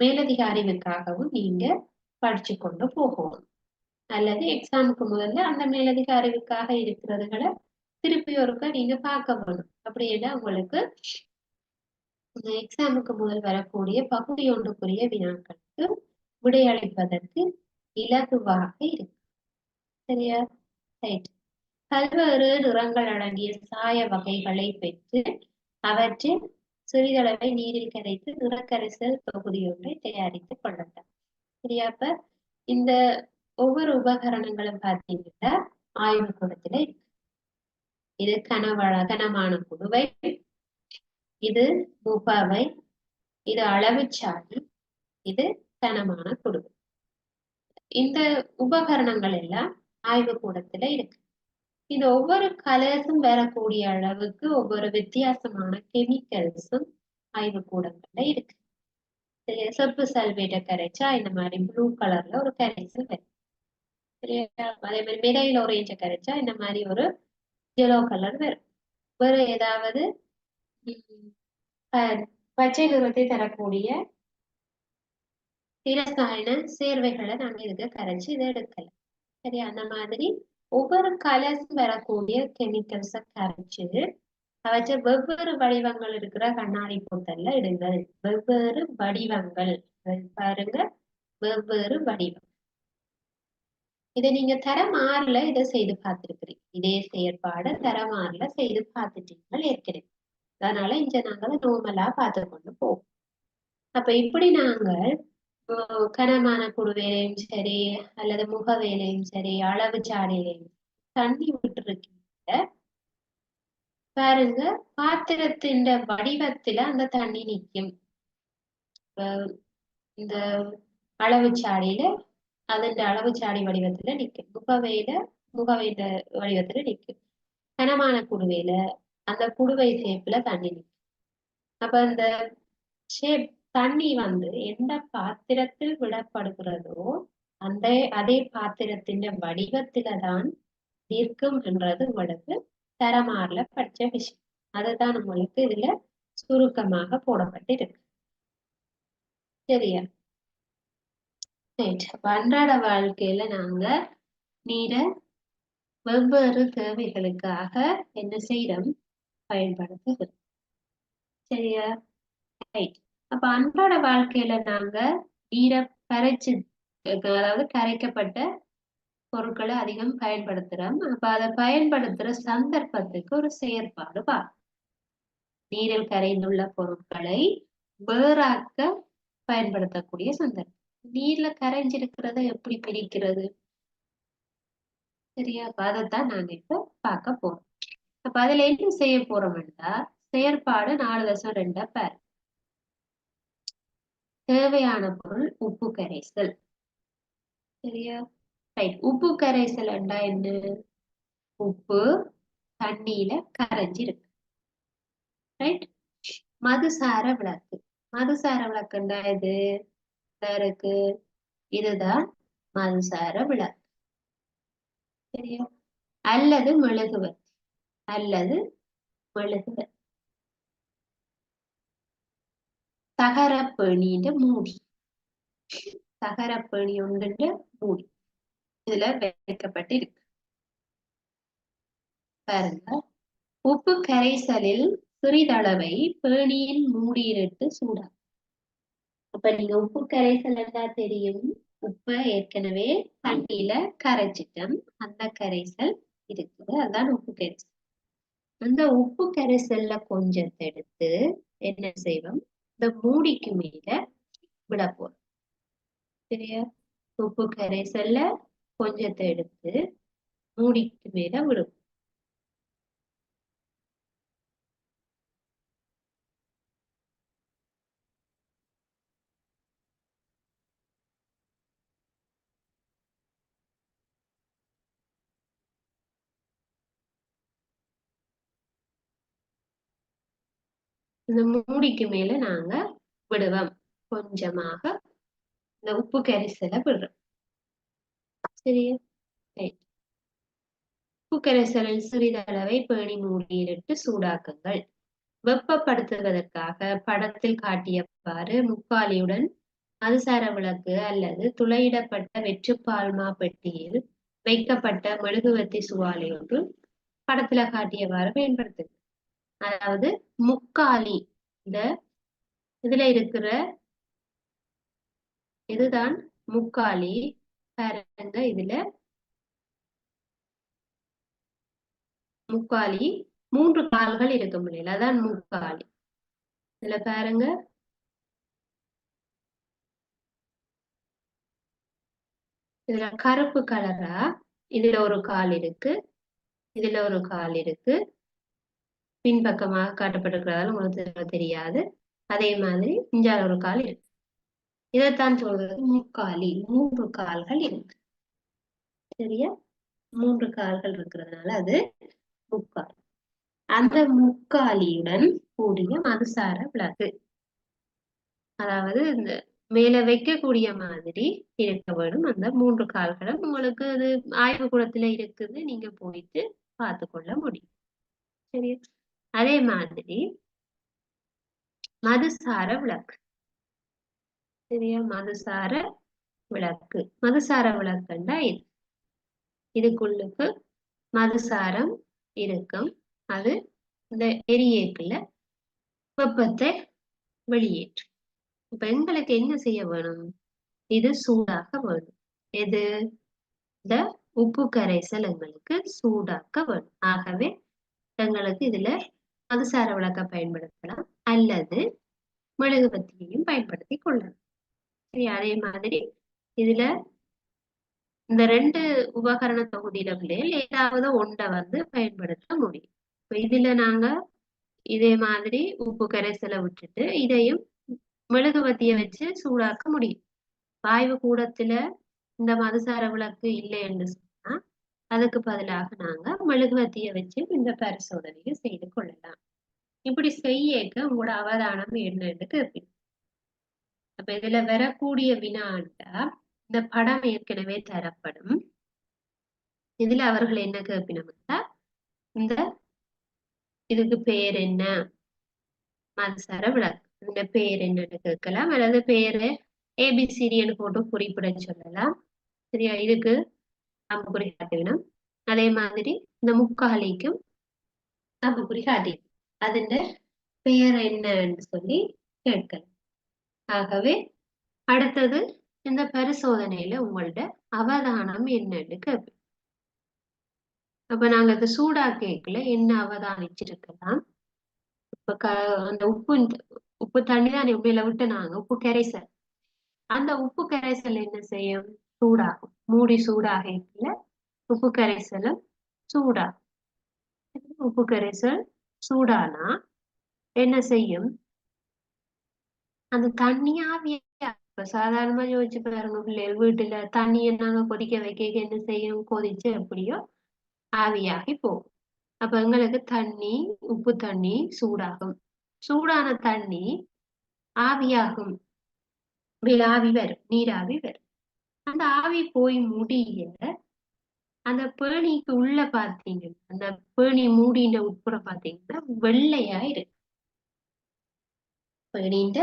மேலதிக அறிவுக்காகவும் நீங்க படிச்சு கொண்டு போகணும். அல்லது எக்ஸாமுக்கு முதல்ல அந்த மேலதிக அறிவுக்காக இருக்கிறதுகளை திருப்பி ஒருக்க நீங்க பார்க்க வேணும். அப்படின்னா உங்களுக்கு இந்த எக்ஸாமுக்கு முதல் வரக்கூடிய பகுதி ஒன்றுக்குரிய வினாக்களுக்கு விடையளிப்பதற்கு இலகுவாக இருக்கு. சரியா? ரைட். பல்வேறு நிறங்கள் அடங்கிய சாய வகைகளை பெற்று அவற்றில் சிறிதளவை நீரில் கரைத்து நிறக்கரைசல் தொகுதி ஒன்றை தயாரித்துக் கொள்ளலாம். சரியா? அப்ப இந்த ஒவ்வொரு உபகரணங்களும் பார்த்தீங்கன்னா ஆய்வுக்கூடத்துல இருக்கு. இது கனமான குடுவை, இது முகவை, இது அளவுச்சாடி, இது கனமான குடுவை. இந்த உபகரணங்கள் எல்லாம் ஆய்வுக்கூடத்துல இருக்கு. இந்த ஒவ்வொரு கலர்ஸும் வரக்கூடிய அளவுக்கு ஒவ்வொரு வித்தியாசமான கெமிக்கல்ஸும் ஆய்வுக்கூடங்கள்ல இருக்கு. செப்பு சல்வேட்டை கரைச்சா இந்த மாதிரி ப்ளூ கலர்ல ஒரு கரைசல் வரும். சரியா? அதே மாதிரி மெரைல் ஆரஞ்சை கரைச்சா இந்த மாதிரி ஒரு எல்லோ கலர் வரும். வேற ஏதாவது பச்சை நிறத்தை தரக்கூடிய இரசாயன சேர்வைகளை நாங்க இதுக்கு கரைச்சு இதை எடுக்கலாம். சரியா? அந்த மாதிரி ஒவ்வொரு கலர்ஸும் வரக்கூடிய கெமிக்கல்ஸை கரைச்சு அவற்றை வெவ்வேறு வடிவங்கள் இருக்கிற கண்ணாடி போத்தல்ல இடுங்கள். வெவ்வேறு வடிவங்கள் பாருங்க, வெவ்வேறு வடிவம். இதை நீங்க தரமாறுல இதை செய்து பார்த்திருக்கிறீங்க. இதே செயற்பாடு தரமாறுல செய்து பார்த்துட்டீங்க ஏற்கனவே. அதனால இங்க நாங்கள் நோமலா பார்த்து கொண்டு போவோம். அப்ப இப்படி நாங்கள் கனமான குடுவேலையும் சரி அல்லது முக வேலையும் சரி அளவு சாடையிலையும் தண்ணி விட்டுருக்கீங்க பாருங்க, பாத்திரத்தின் வடிவத்துல அந்த தண்ணி நிற்கும். இந்த அளவு சாடியில அதன் அளவு சாடி வடிவத்துல நிற்கும். முகவையில வடிவத்துல நிற்கும். கனமான குடுவையில அந்த குடுவை ஷேப்ல தண்ணி நிற்கும். அப்ப அந்த ஷேப் தண்ணி எந்த பாத்திரத்தில் விடப்படுகிறதோ அதே பாத்திரத்தின் வடிவத்தில தான் நிற்கும் என்றது உங்களுக்கு தரமாறுல படிச்ச விஷயம். அதுதான் உங்களுக்கு இதுல சுருக்கமாக போடப்பட்டிருக்கு. சரியா? அன்றாட வாழ்க்கையில நாங்க நீரை வெவ்வேறு தேவைகளுக்காக என்ன செய்யறோம்? பயன்படுத்துகிறோம். சரியா? ரைட். அப்ப அன்றாட வாழ்க்கையில நாங்க நீரை கரைச்சு, அதாவது கரைக்கப்பட்ட பொருட்களை அதிகம் பயன்படுத்துறோம். அப்ப அதை பயன்படுத்துற சந்தர்ப்பத்துக்கு ஒரு செயற்பாடு பார்ப்போம். நீரில் கரைந்துள்ள பொருட்களை வேறாக்க பயன்படுத்தக்கூடிய சந்தர்ப்பம். நீர்ல கரைஞ்சிருக்கிறத எப்படி பிரிக்கிறது? சரியா? அப்ப அதைத்தான் நாங்க இப்ப பார்க்க போறோம். அப்ப அதுல என்ன செய்ய போறோம்னா செயற்பாடு 4.2 பாரு. தேவையான பொருள் உப்பு கரைசல். சரியா? ரைட். உப்பு கரைசல் என்ன? உப்பு தண்ணியில கரைஞ்சிருக்கு. ரைட். மதுசார விளக்கு. மதுசார விளக்குண்டா இது இருக்கு. இதுதான் மதுசார விளக்கு. சரியா? அல்லது மெழுகுவர்த்தி. அல்லது மெழுகுவர்த்தி. தகரப்பேணின்ற மூடி. தகரப்பேணி ஒன்று மூடி இதுல வைக்கப்பட்டிருக்கு. பாருங்க, உப்பு கரைசலில் சிறிதளவை பேணியின் மூடியிலிட்டு சூடா. அப்ப நீங்க உப்பு கரைசல் தான் தெரியும். உப்பை ஏற்கனவே தண்ணியில கரைச்சிட்டோம். அந்த கரைசல் இருக்குது, அதுதான் உப்பு கரைசல். அந்த உப்பு கரைசல்ல கொஞ்சத்தை எடுத்து என்ன செய்வோம்? இந்த மூடிக்கு மேல விட போறோம். சரியா? உப்பு கரைசல்ல கொஞ்சத்தை எடுத்து மூடிக்கு மேல விடும். இந்த மூடிக்கு மேல நாங்க விடுவோம். கொஞ்சமாக இந்த உப்பு கரைசலை விடுறோம். சரியா? உப்பு கரைசலில் சிறிதளவை பேணி மூடியிட்டு சூடாக்குங்கள். வெப்பப்படுத்துவதற்காக படத்தில் காட்டியவாறு முக்காலியுடன் மதுசார விளக்கு அல்லது துளையிடப்பட்ட வெற்றுப்பால்மா பெட்டியில் வைக்கப்பட்ட மெழுகுவர்த்தி சுவாலை ஒன்று படத்துல காட்டியவாறு பயன்படுத்துது. அதாவது முக்காலி இந்த இதுல இருக்கிற இதுதான் முக்காலி. பாருங்க, இதுல முக்காலி 3 கால்கள் இருக்க முடியல, அதான் முக்காலி. இதுல பாருங்க, இதுல கருப்பு கலரா இதுல ஒரு கால் இருக்கு, இதுல ஒரு கால் இருக்கு. பின்பக்கமாக காட்டப்பட்டிருக்கிறதால உங்களுக்கு தெரியாது. அதே மாதிரி இஞ்சால ஒரு கால் இருக்கு. இதைத்தான் சொல்றது முக்காலி. 3 கால்கள் இருக்கு. சரியா? 3 கால்கள் இருக்கிறதுனால அது முக்காலி. அந்த முக்காலியுடன் கூடிய மதுசார விளக்கு, அதாவது இந்த மேல வைக்கக்கூடிய மாதிரி இருக்க வேண்டும். அந்த 3 கால்களும் உங்களுக்கு அது ஆய்வு கூடத்துல இருக்குது, நீங்க போயிட்டு பார்த்து கொள்ள முடியும். சரியா? அதே மாதிரி மதுசார விளக்கு. சரியா? மதுசார விளக்கு. மதுசார விளக்குண்டா இதுக்குள்ளுக்கு மதுசாரம் இருக்கும். அது இந்த எரியேக்குள்ள வெப்பத்தை வெளியேற்றும். இப்ப எங்களுக்கு என்ன செய்ய வேணும்? இது சூடாக்க வேணும். எது? இந்த உப்பு கரைசல் எங்களுக்கு சூடாக்க வேணும். ஆகவே எங்களுக்கு இதுல மதுசார விளக்க பயன்படுத்தலாம் அல்லது மெழுகுவர்த்தியையும் பயன்படுத்தி கொள்ளலாம். சரி, அதே மாதிரி இதுல இந்த 2 உபகரண தொகுதியில ஏதாவது ஒன்றை பயன்படுத்த முடியும். இப்ப இதுல நாங்க இதே மாதிரி உப்பு கரைசலை விட்டுட்டு இதையும் மெழுகுவர்த்தியை வச்சு சூடாக்க முடியும். ஆய்வு கூடத்துல இந்த மதுசார விளக்கு இல்லை என்று சொன்னா அதுக்கு பதிலாக நாங்க மெழுகுவர்த்தியை வச்சு இந்த பரிசோதனையை செய்து கொள்ளலாம். இப்படி செய்யக்க உங்களோட அவதானம் என்னன்னு கேட்பீங்க. அப்ப இதுல வரக்கூடிய வினாண்டா இந்த படம் ஏற்கனவே தரப்படும். இதுல அவர்கள் என்ன கேட்பினோம்னா, இந்த இதுக்கு பேர் என்ன? மதுசார விளக்கு. இந்த பேர் என்னன்னு கேட்கலாம், அல்லது பேரு ஏபிசிடின்னு போட்டு குறிப்பிட சொல்லலாம். சரியா? இதுக்கு அம்புக்குறி காட்டிவிடும். அதே மாதிரி இந்த முக்காலிக்கும் அம்புக்குறி காட்டி அதுல பெயர் என்னன்னு சொல்லி கேட்கலாம். ஆகவே அடுத்தது இந்த பரிசோதனையில உங்கள்ட அவதானம் என்னன்னு கேட்பேன். அப்ப நாங்க இந்த சூடா கேக்கல என்ன அவதானிச்சிருக்கலாம்? இப்ப அந்த உப்பு தண்ணி தான் உண்மையில விட்டு நாங்க உப்பு கரைசல், அந்த உப்பு கரைசல் என்ன செய்யும்? சூடாகும். மூடி சூடாக இருக்கல உப்பு கரைசலும் சூடாகும். உப்பு கரைசல் சூடானா என்ன செய்யும்? அந்த தண்ணி ஆவியா, இப்ப சாதாரணமா யோசிச்சு பாருங்க பிள்ளைகள், வீட்டுல தண்ணியை நாங்க கொதிக்க வைக்க என்ன செய்யும்? கொதிச்சு எப்படியோ ஆவியாகி போகும். அப்ப எங்களுக்கு தண்ணி, உப்பு தண்ணி சூடாகும். சூடான தண்ணி ஆவியாகும். ஆவி வரும், நீராவி வரும். அந்த ஆவி போய் முடிய அந்த பேணிக்கு உள்ள பாத்தீங்கன்னா, அந்த பேணி மூடின உட்புற பாத்தீங்கன்னா வெள்ளையா இருக்கு. பேணின்ற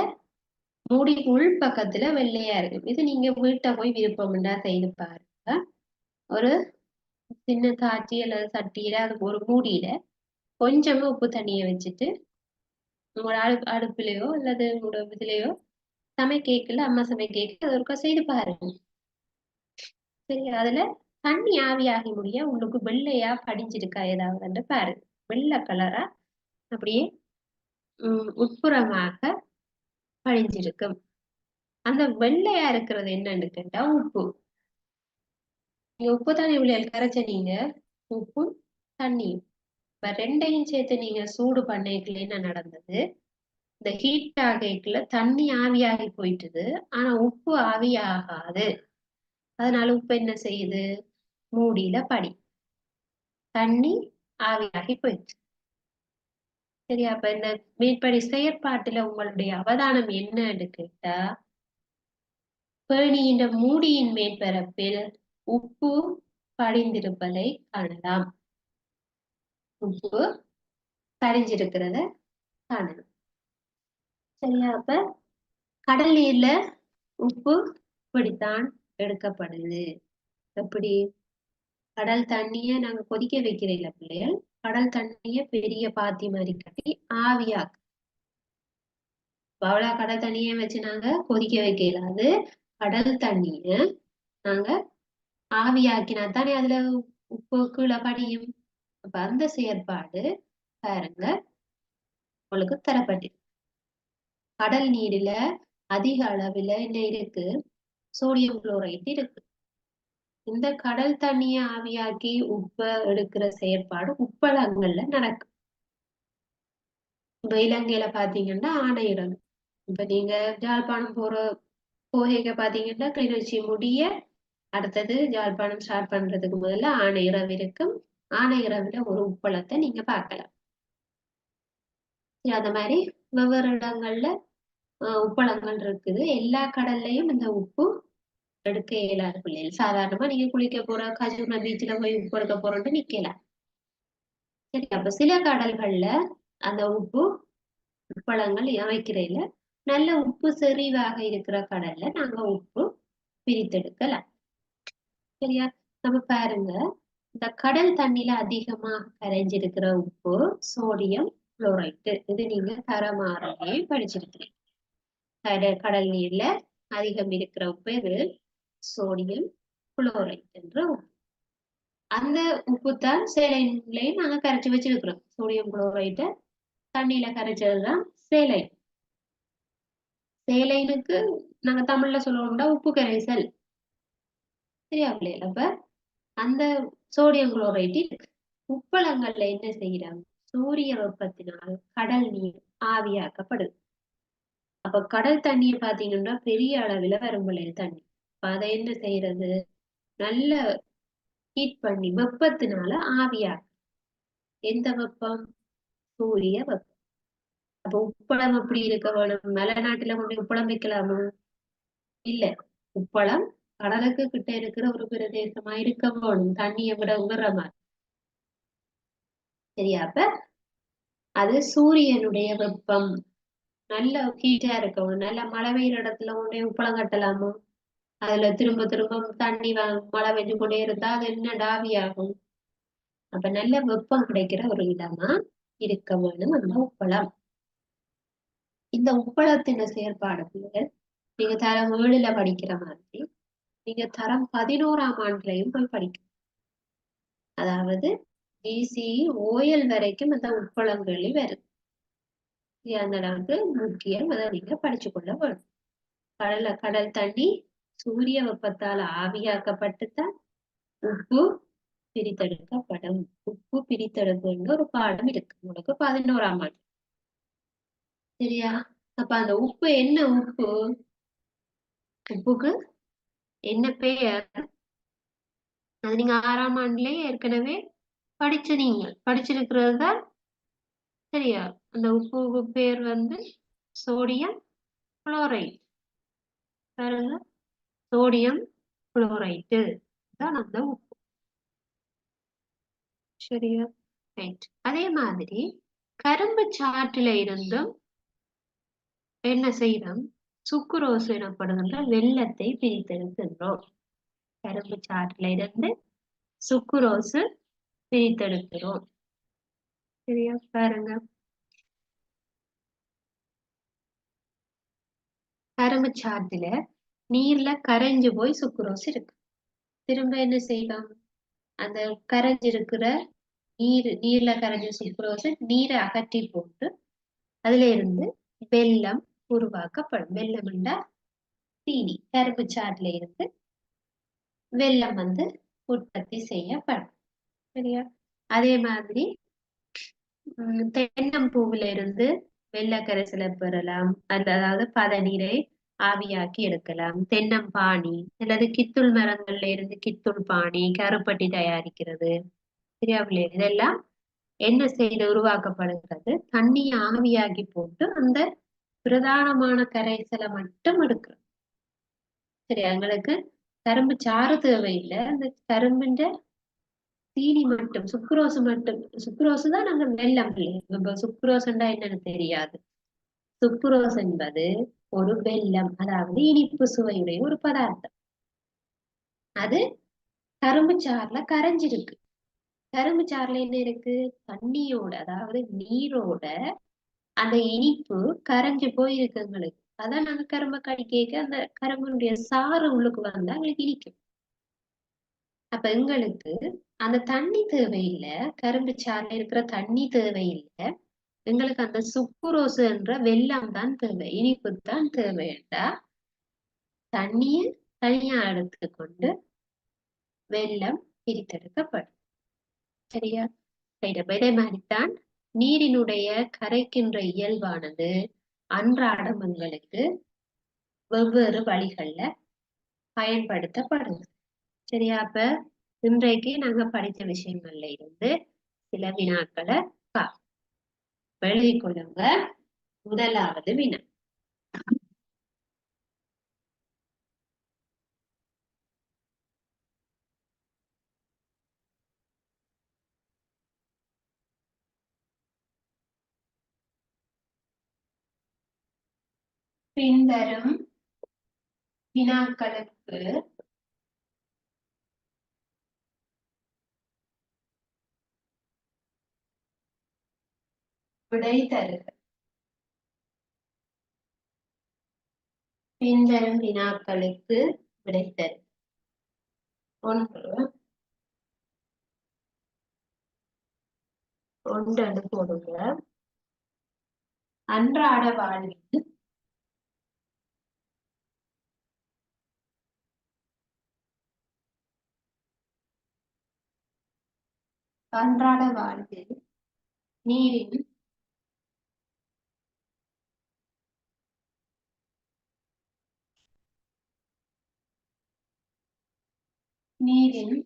மூடி உள் பக்கத்துல வெள்ளையா இருக்கு. இது நீங்க வீட்டை போய் விருப்பம்னா செய்து பாருங்க. ஒரு சின்ன தாச்சி அல்லது சட்டியில அது ஒரு மூடியில கொஞ்சமா உப்பு தண்ணியை வச்சுட்டு உங்களோட அடுப்புலயோ அல்லது உங்களோட இதுலயோ சமைக்கல, அம்மா சமைக்கல அது ஒருக்கா செய்து பாருங்க. சரி, அதுல தண்ணி ஆவியாகி முடிய உங்களுக்கு வெள்ளையா படிஞ்சிருக்கா ஏதாவது பாருங்க. வெள்ளை கலரா அப்படியே உட்புறமாக படிஞ்சிருக்கும். அந்த வெள்ளையா இருக்கிறது என்னன்னு கேட்டா உப்பு. நீங்க உப்பு தானே இவ்வளவு கரைச்ச நீங்க, உப்பும் தண்ணியும். இப்ப ரெண்டையும் சேர்த்து நீங்க சூடு பண்ணிக்கல என்ன நடந்தது, இந்த ஹீட் ஆகைக்குள்ள தண்ணி ஆவியாகி போயிட்டுது. ஆனா உப்பு ஆவியாகாது. அதனால உப்பு என்ன செய்யுது, மூடியில படி, தண்ணி ஆவியாகி போயிடுச்சு. சரியா? அப்ப இந்த மேற்படி செயற்பாட்டுல உங்களுடைய அவதானம் என்னன்னு கேட்டா, பேணியின் மூடியின் மேற்பரப்பில் உப்பு படிந்திருப்பதை காணலாம். உப்பு படிஞ்சிருக்கிறத காணலாம். சரியா? அப்ப கடல் நீர்ல உப்பு இப்படித்தான் எடுக்கப்படுது. எப்படி? கடல் தண்ணிய நாங்க கொதிக்க வைக்கிறீங்கள பிள்ளைகள், கடல் தண்ணிய பெரிய பாத்தி மாதிரி கட்டி ஆவியாக்கு. அவ்வளவு கடல் தண்ணிய வச்சு நாங்க கொதிக்க வைக்க இயலாது. கடல் தண்ணிய நாங்க ஆவியாக்கினா தானே அதுல உப்பு கீழே படியும். அப்ப அந்த செயற்பாடு பாருங்க உங்களுக்கு தரப்பட்டு. கடல் நீரில அதிக அளவுல என்ன இருக்கு, சோடியம் குளோரைட் இருக்கு. இந்த கடல் தண்ணிய ஆவியாக்கி உப்ப எடுக்கிற செயற்பாடு உப்பளங்கள்ல நடக்கும். இப்ப இலங்கையில பாத்தீங்கன்னா ஆணையிறங்கு. இப்ப நீங்க யாழ்ப்பாணம் போகைக்கு பாத்தீங்கன்னா கிளிநொச்சி முடிய அடுத்தது யாழ்ப்பாணம் ஸ்டார்ட் பண்றதுக்கு முதல்ல ஆணையிறவு இருக்கும். ஆணையிறவுல ஒரு உப்பளத்தை நீங்க பார்க்கலாம். அந்த மாதிரி வெவ்வேறு இடங்கள்ல உப்பளங்கள் இருக்குது. எல்லா கடல்லையும் இந்த உப்பு எடுக்க இயலாது பிள்ளைகள். சாதாரணமா நீங்க குளிக்க போற கஜூர்னா பீச்ல போய் உப்பு எடுக்க போறோம்னு நிக்கலாம். சரி, அப்ப சில கடல்கள்ல அந்த உப்பளங்கள் அமைக்கிறதுல நல்ல உப்பு செறிவாக இருக்கிற கடல்ல நாங்க உப்பு பிரித்தெடுக்கலாம். சரியா? நம்ம பாருங்க, இந்த கடல் தண்ணியில அதிகமாக கரைஞ்சிருக்கிற உப்பு சோடியம் குளோரைட்டு. இது நீங்க தரமாறவே படிச்சிருக்கீங்க. கடல் நீர்ல அதிகம் இருக்கிற உப்பு இது சோடியம் குளோரைட் என்ற உப்பு. அந்த உப்பு தான் சேலைன்லயும் நாங்க கரைச்சி வச்சிருக்கிறோம். சோடியம் குளோரைட்டை தண்ணியில கரைச்சதுதான் சேலைன். சேலைனுக்கு நாங்க தமிழ்ல சொல்லணும்னா உப்பு கரைசல். சரியா பிள்ளைகள்? அப்ப அந்த சோடியம் குளோரைட் இருக்கு. உப்பளங்கள்ல என்ன செய்யறாங்க, சூரிய வெப்பத்தினால் கடல் நீர் ஆவியாக்கப்படுது. அப்ப கடல் தண்ணியை பாத்தீங்கன்னா பெரிய அளவுல வரும் பிள்ளைகள் தண்ணி. அதை என்ன செய்யறது, நல்ல ஹீட் பண்ணி வெப்பத்தினால ஆவியாக்கு. எந்த வெப்பம், சூரிய வெப்பம். அப்ப உப்பளம் எப்படி இருக்க வேணும், மலை நாட்டுல கொண்டு உப்பளம் வைக்கலாமா? இல்ல, உப்பளம் கடலுக்கு கிட்ட இருக்கிற ஒரு பிரதேசமா இருக்க வேணும், தண்ணியை விட உணர்ற மாதிரி. சரியா? அப்ப அது சூரியனுடைய வெப்பம் நல்ல ஹீட்டா இருக்கணும். நல்ல மழை பெய்யுற இடத்துல கொண்டே உப்பளம் கட்டலாமா? அதுல திரும்ப திரும்ப தண்ணி மழை பெஞ்சு கொண்டே இருந்தா அது என்ன டாவி ஆகும். அப்ப நல்ல வெப்பம் கிடைக்கிற ஒரு இடமா இருக்க வேணும் அந்த உப்பளம். இந்த உப்பளத்தின் செயற்பாடு பிள்ளைகள் நீங்க தரம் 7ல படிக்கிற மாதிரி நீங்க தரம் 11ஆம் ஆண்டுலையும் போய் படிக்கணும். அதாவது டிசி ஓயல் வரைக்கும் அந்த உப்பளங்களில் வருது. அந்த அளவுக்கு முக்கியம், அதை நீங்க படிச்சு கொள்ள வேணும். கடல் தண்ணி சூரிய வெப்பத்தால் ஆவியாக்கப்பட்டுத்தான் உப்பு பிரித்தெடுக்கப்படும். உப்பு பிரித்தெடுப்புன்னு ஒரு பாடம் இருக்கு உங்களுக்கு 11ஆம் ஆண்டு. சரியா? அப்ப அந்த உப்பு என்ன உப்பு, உப்புக்கு என்ன பெயர், அது நீங்க 6ஆம் ஆண்டுலயே ஏற்கனவே படிச்சிருக்கிறது தான். சரியா? அந்த உப்பு பேர் வந்து சோடியம் குளோரைட். பாருங்க, சோடியம் குளோரைட்டு தான் அந்த உப்பு. சரியா? ரைட். அதே மாதிரி கரும்பு சாற்றுல இருந்தும் என்ன செய்யறோம், சுக்குரோஸ் எனப்படுகின்ற வெள்ளத்தை பிரித்தெடுக்கின்றோம். கரும்பு சாற்றுல இருந்து சுக்குரோஸ் பிரித்தெடுக்கிறோம். சரியா? பாருங்க, கரும்பு சாற்றுல நீர்ல கரைஞ்சு போய் சுக்குரோஸ் இருக்கு. திரும்ப என்ன செய்யலாம், அந்த கரைஞ்சிருக்கிற நீர்ல கரைஞ்ச சுக்குரோஸ் நீரை அகற்றி போட்டு அதுல இருந்து வெல்லம் உருவாக்கப்படும். வெல்லம் சீனி கரும்பு சாறுல இருந்து வெல்லம் வந்து உற்பத்தி செய்யப்படும். சரியா? அதே மாதிரி தென்னம்பூவில இருந்து வெள்ள கரைசலை பெறலாம். அதாவது பதநீரை ஆவியாக்கி எடுக்கலாம். தென்னம்பானி அல்லது கித்துள் மரங்கள்ல இருந்து கித்துள் பானி, கருப்பட்டி தயாரிக்கிறது. சரியா பிள்ளைகளா? இதெல்லாம் என்ன செய்து உருவாக்கப்படுகிறது? தண்ணியை ஆவியாக்கி போட்டு அந்த பிரதானமான கரைசலை மட்டும் எடுக்கிறோம். சரி, எங்களுக்கு கரும்பு சாறு தேவையில்லை. அந்த கரும்பின் சீனி மட்டும், சுக்ரோஸ் மட்டும். சுக்ரோஸ் தான் நாங்க வெல்லம் பிள்ளைங்க. இப்ப சுக்ரோஸ்ண்டா என்னன்னு தெரியாது. சுக்ரோஸ் என்பது ஒரு வெல்லம், அதாவது இனிப்பு சுவையுடைய ஒரு பதார்த்தம். அது கரும்பு சாறுல கரைஞ்சிருக்கு. கரும்பு சாறுல என்ன இருக்கு? தண்ணியோட, அதாவது நீரோட அந்த இனிப்பு கரைஞ்சு போயிருக்கு எங்களுக்கு. அதான் நாங்க கரும்பை கடிக்க அந்த கரும்புடைய சாறு உள்ளுக்கு வந்தா எங்களுக்கு இனிக்கும். அப்ப எங்களுக்கு அந்த தண்ணி தேவையில்லை. கரும்பு சாறுல இருக்கிற தண்ணி தேவையில்லை. எங்களுக்கு அந்த சுக்குரோசு என்ற வெல்லம் தான் தேவை, இனிப்பு தான் தேவைண்டா தண்ணியை தனியா எடுத்துக்கொண்டு வெல்லம் பிரித்தெடுக்கப்படும். சரியா? இதே மாதிரித்தான் நீரினுடைய கரைக்கின்ற இயல்பானது அன்றாடம் எங்களுக்கு வெவ்வேறு வழிகள்ல பயன்படுத்தப்படுது. சரியா? அப்ப இன்றைக்கு நாங்க படித்த விஷயங்கள்ல இருந்து சில வினாக்களை எழுதிக் கொள்ளுங்க. முதலாவது வினா, பின்வரும் வினாக்களுக்கு விடை தருக. பின்வரும் வினாக்களுக்கு விடை தருக. ஒன்று போடுங்க. அன்றாட வாழ்வில் அன்றாட வாழ்வில் நீரின் நீரின்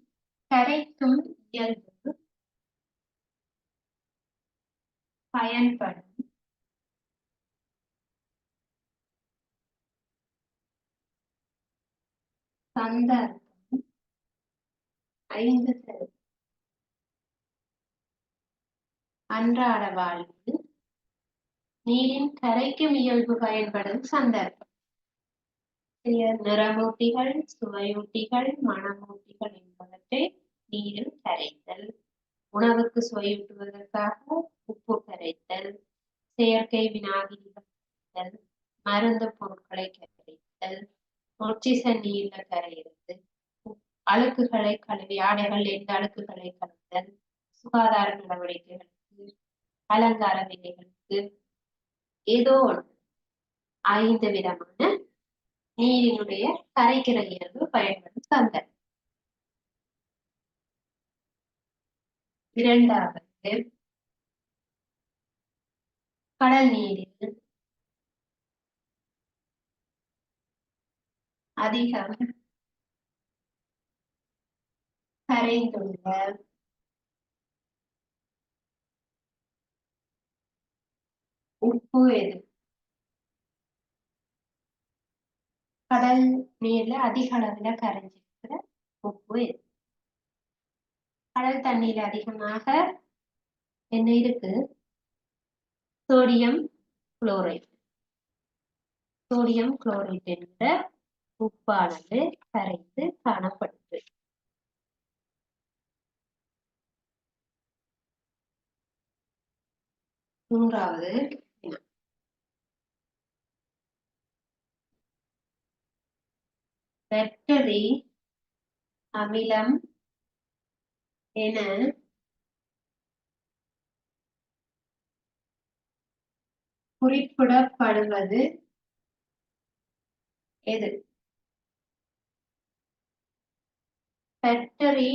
கரைக்கும் இயல்பு பயன்படும் சந்தர்ப்பம் 5 தரும். அன்றாட வாழ்வில் நீரின் கரைக்கும் இயல்பு பயன்படும் சந்தர்ப்பம். நிறமூட்டிகள், சுவையூட்டிகள், மணமூட்டிகள் என்பவற்றை நீரில் கரைத்தல், உணவுக்கு சுவையூட்டுவதற்காக உப்பு கரைத்தல், செயற்கை வினாகினிகள், மருந்து பொருட்களை கரைத்தல், ஒட்சிச நீர்ல கரையிறது, அழுக்குகளை கழுவி ஆடைகள் எந்த அழுக்குகளை கழுத்தல், சுகாதார நடவடிக்கைகளுக்கு, அலங்கார வேலைகளுக்கு, ஏதோ 5 விதமான நீரினுடைய கரைக்கிற இயல்பு பயன்படும் சந்தர்ப்பம். இரண்டாவது, கடல் நீரில் அதிகம் கரைந்துள்ள உப்பு எது? கடல் நீர்ல அதிக அளவுல கரைஞ்சிருக்கிற உப்பு எது? கடல் தண்ணீர் அதிகமாக என்ன இருக்கு? Sodium chloride. சோடியம் குளோரைட் என்ற உப்பானது கரைத்து காணப்படுது. மூன்றாவது, வெட்டரி அமிலம் என குறிப்பிடப்படுவது எது? பேட்டரி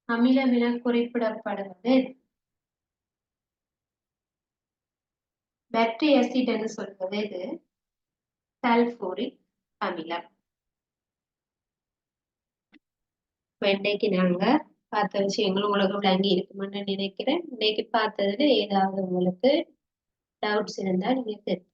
அமிலம் என குறிப்பிடப்படுவது பேட்டரி ஆசிட் என்று சொல்வது இது சல்பூரிக் அமிலம். இன்றைக்கு நாங்க பார்த்த விஷயங்கள் உங்களுக்கு விளங்கி இருக்குமென்னு நினைக்கிறேன். இன்னைக்கு பார்த்ததுல ஏதாவது உங்களுக்கு டவுட்ஸ் இருந்தா நீங்க தெரியும்.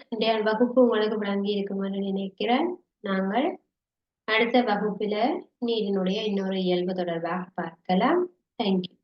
இன்றைய வகுப்பு உங்களுக்கு விளங்கி இருக்குமென்னு நினைக்கிறேன். நாங்கள் அடுத்த வகுப்புல நீரினுடைய இன்னொரு இயல்பு தொடர்பாக பார்க்கலாம். தேங்க்யூ.